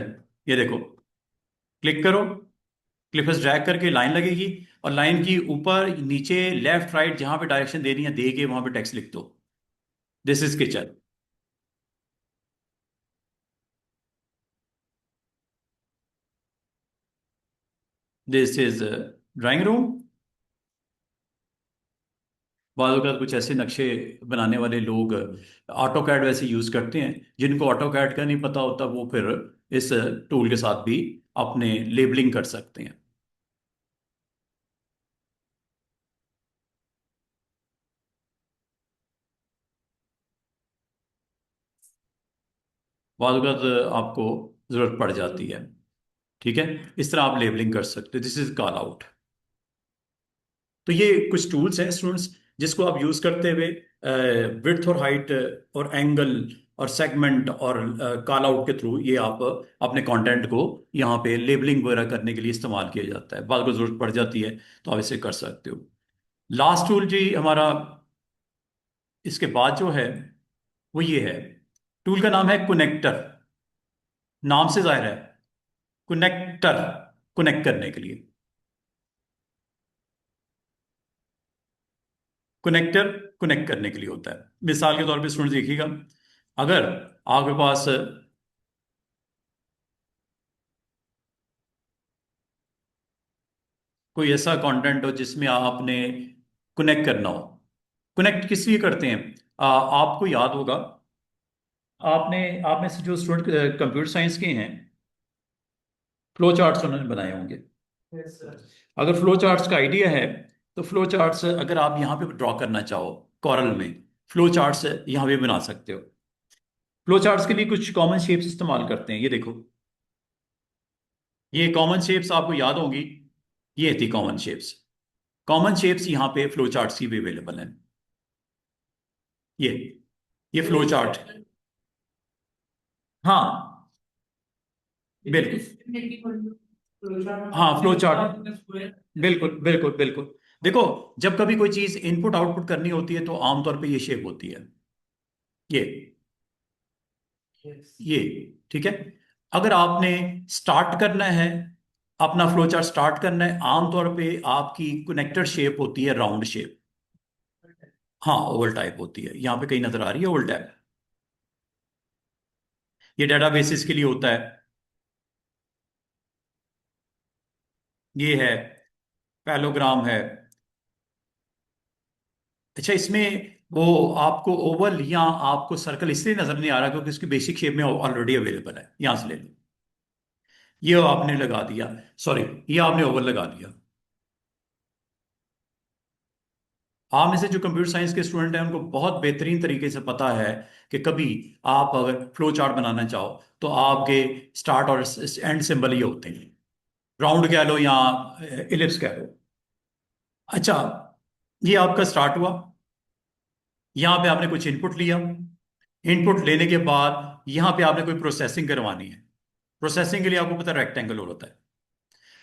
ये देखो, क्लिक करो, क्लिपर्स ड्रैग करके लाइन लगेगी, और लाइन की ऊपर नीचे लेफ्ट राइट जहां पे डायरेक्शन देनी है दे के वहां पे टेक्स्ट लिख दो, this is kitchen. This is drawing room. बाज़ अवत कुछ ऐसे नक्शे बनाने वाले लोग ऑटो कैड वैसे यूज करते हैं, जिनको ऑटो कैड का नहीं पता होता वो फिर इस टूल के साथ भी अपने लेबलिंग कर सकते हैं। बाज़ अवत आपको जरूरत पड़ जाती है। ठीक है, इस तरह आप लेबलिंग कर सकते हो, दिस इज कॉल आउट। तो ये कुछ टूल्स हैं स्टूडेंट्स, जिसको आप यूज करते हुए विड्थ और हाइट और एंगल और सेगमेंट और कॉल आउट के थ्रू ये आप अपने कंटेंट को यहाँ पे लेबलिंग वगैरह करने के लिए इस्तेमाल किया जाता है। बाद को जरूरत पड़ जाती है तो आप इसे कर सकते हो। लास्ट टूल जी हमारा इसके बाद जो है वो ये है, टूल का नाम है कनेक्टर। नाम से जाहिर है, कनेक्टर, कनेक्ट करने के लिए। कनेक्टर कनेक्ट करने के लिए होता है। मिसाल के तौर पे स्टूडेंट देखिएगा, अगर आपके पास कोई ऐसा कंटेंट हो जिसमें आपने कनेक्ट करना हो, कनेक्ट किस लिए करते हैं, आपको याद होगा, आपने आप में से जो स्टूडेंट कंप्यूटर साइंस के हैं, फ्लो चार्ट्स उन्होंने बनाए होंगे। Yes sir. अगर फ्लो चार्ट्स का आइडिया है, तो फ्लो चार्ट्स अगर आप यहाँ पे ड्रॉ करना चाहो कॉरल में, फ्लो चार्ट्स यहाँ पे बना सकते हो। फ्लो चार्ट्स के लिए कुछ कॉमन शेप्स इस्तेमाल करते हैं। ये देखो, ये कॉमन शेप्स आपको याद होंगी, ये थी कॉमन शेप्स। कॉमन शेप्स यहाँ पे फ्लो चार्ट्स की भी अवेलेबल हैं। ये ये फ्लो चार्ट, हाँ बिल्कुल, हाँ फ्लो चार्ट, बिल्कुल बिल्कुल बिल्कुल। देखो, जब कभी कोई चीज इनपुट आउटपुट करनी होती है तो आमतौर पे ये शेप होती है, ये ये ठीक है। अगर आपने स्टार्ट करना है, अपना फ्लो चार्ट स्टार्ट करना है, आमतौर पे आपकी कनेक्टर शेप होती है राउंड शेप। हाँ ओवल टाइप होती है, यहाँ पे कहीं नजर आ रही है ओवल टाइप। ये डेटाबेसिस के लिए होता है। ये है, पैलोग्राम है। अच्छा, इसमें वो आपको ओवल या आपको सर्कल इसलिए नजर नहीं आ रहा क्योंकि उसकी बेसिक शेप में ऑलरेडी अवेलेबल है, यहां से ले लो। ये आपने लगा दिया, सॉरी, ये आपने ओवल लगा दिया। आप में से जो कंप्यूटर साइंस के स्टूडेंट हैं उनको बहुत बेहतरीन तरीके से पता है कि कभी आप अगर फ्लो चार्ट बनाना चाहो तो आपके स्टार्ट और एंड सिंबल ये होते हैं, राउंड कह लो या इलिप्स कह लो। अच्छा, ये आपका स्टार्ट हुआ, यहाँ पे आपने कुछ इनपुट लिया, इनपुट लेने के बाद यहाँ पे आपने कोई प्रोसेसिंग करवानी है। प्रोसेसिंग के लिए आपको पता है रेक्टेंगल होता है।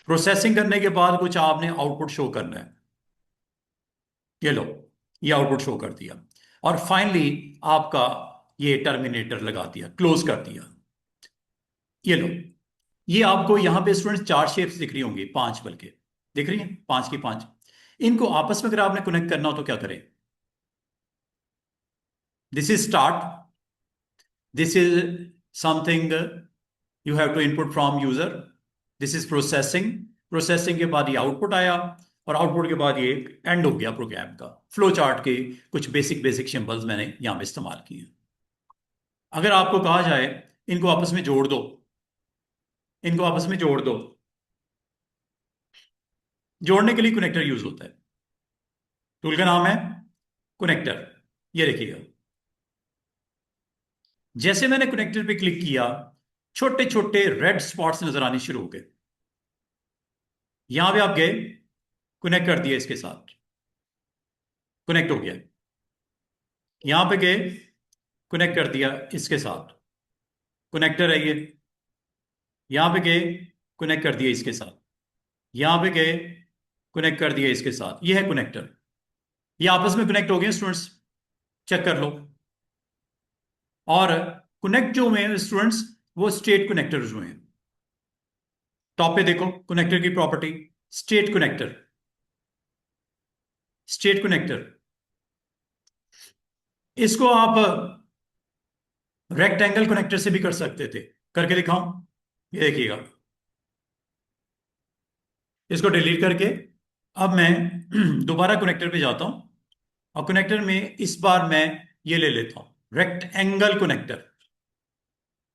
प्रोसेसिंग करने के बाद कुछ आपने आउटपुट शो करना है। ये लो, ये आउटपुट शो कर दिया, और फाइनली आपका ये टर्मिनेटर लगा दिया, क्लोज कर दिया। ये लो, ये आपको यहां पे स्टूडेंट्स चार शेप्स दिख रही होंगी, पांच बल्कि दिख रही हैं, पांच की पांच। इनको आपस में अगर आपने कनेक्ट करना हो तो क्या करें? This is start, this is something you have to input from user, this is processing, processing के बाद ये आउटपुट आया, और आउटपुट के बाद ये एंड हो गया प्रोग्राम का। फ्लो चार्ट के कुछ बेसिक बेसिक सिंबल्स मैंने यहां पे इस्तेमाल किए। अगर आपको कहा जाए इनको आपस में जोड़ दो, इनको आपस में जोड़ दो, जोड़ने के लिए कनेक्टर यूज होता है। टूल का नाम है कनेक्टर। ये देखिएगा, जैसे मैंने कनेक्टर पे क्लिक किया, छोटे छोटे रेड स्पॉट्स नजर आने शुरू हो गए। यहां पे आप गए, कनेक्ट कर दिया, इसके साथ कनेक्ट हो गया। यहां पे गए, कनेक्ट कर दिया इसके साथ, कनेक्टर है ये। यहां पे गए, कनेक्ट कर दिया इसके साथ, यहां पे गए, कनेक्ट कर दिया इसके साथ। ये है कनेक्टर, ये आपस में कनेक्ट हो गए स्टूडेंट्स, चेक कर लो। और कनेक्ट जो हुए स्टूडेंट्स वो स्टेट कनेक्टर्स हुए हैं। टॉप पे देखो कनेक्टर की property, state connector, state connector. इसको आप रेक्टेंगल कनेक्टर से भी कर सकते थे, करके दिखाऊं? ये देखिएगा, इसको डिलीट करके अब मैं दोबारा कनेक्टर पे जाता हूं, और कनेक्टर में इस बार मैं ये ले लेता हूं रेक्टेंगल कनेक्टर।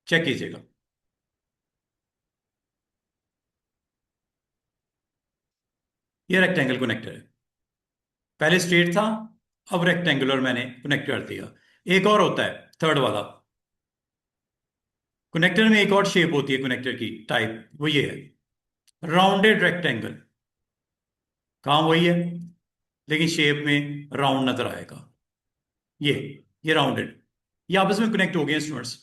चेक कीजिएगा, ये रेक्टेंगल कनेक्टर है। पहले स्ट्रेट था, अब रेक्टेंगुलर मैंने कनेक्ट कर दिया। एक और होता है थर्ड वाला, कनेक्टर में एक और शेप होती है कनेक्टर की टाइप, वो ये है राउंडेड रेक्टेंगल। काम वही है, लेकिन शेप में राउंड नजर आएगा। ये ये राउंडेड, ये आपस में कनेक्ट हो गए स्टूडेंट्स।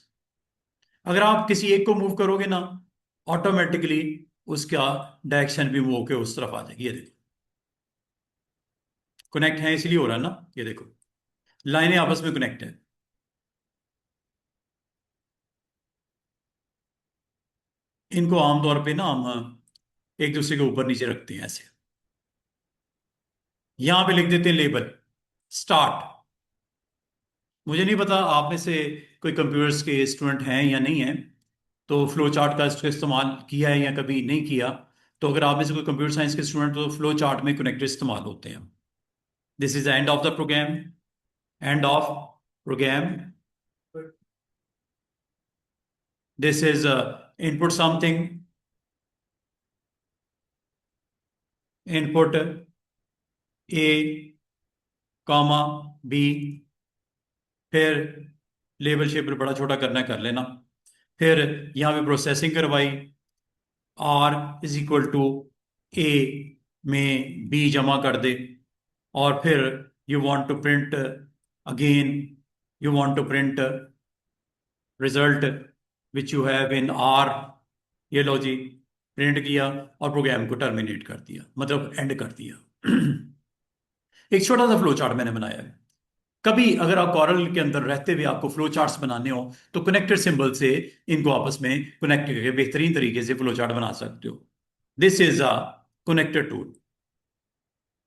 अगर आप किसी एक को मूव करोगे ना, ऑटोमेटिकली उसका डायरेक्शन भी मूव होकर उस तरफ आ जाएगी। ये देखो, कनेक्ट है इसलिए हो रहा है ना। ये देखो, लाइनें आपस में कनेक्ट है। इनको आमतौर पे ना हम एक दूसरे के ऊपर नीचे रखते हैं ऐसे। यहां पे लिख देते हैं लेबल स्टार्ट। मुझे नहीं पता आप में से कोई कंप्यूटर्स के स्टूडेंट हैं या नहीं हैं, तो फ्लो चार्ट का इसका इस्तेमाल किया है या कभी नहीं किया। तो अगर आप में से कोई कंप्यूटर साइंस के स्टूडेंट, तो फ्लो चार्ट में कनेक्टर इस्तेमाल होते हैं। This is the end of the program, end of program. This is input something, input A comma B, फिर लेबल शेबल बड़ा छोटा करना है, कर लेना। फिर यहाँ पे प्रोसेसिंग करवाई, R is equal to A में बी जमा कर दे, और फिर you want to print again, you want to print result which you have in R. ये लो जी, प्रिंट किया और प्रोग्राम को टर्मिनेट कर दिया, मतलब एंड कर दिया। एक छोटा सा फ्लो चार्ट मैंने बनाया है। कभी अगर आप कॉरल के अंदर रहते हुए आपको फ्लो चार्ट्स बनाने हो, तो कनेक्टर सिंबल से इनको आपस में कनेक्ट करके बेहतरीन तरीके से फ्लो चार्ट बना सकते हो। This is a connector tool.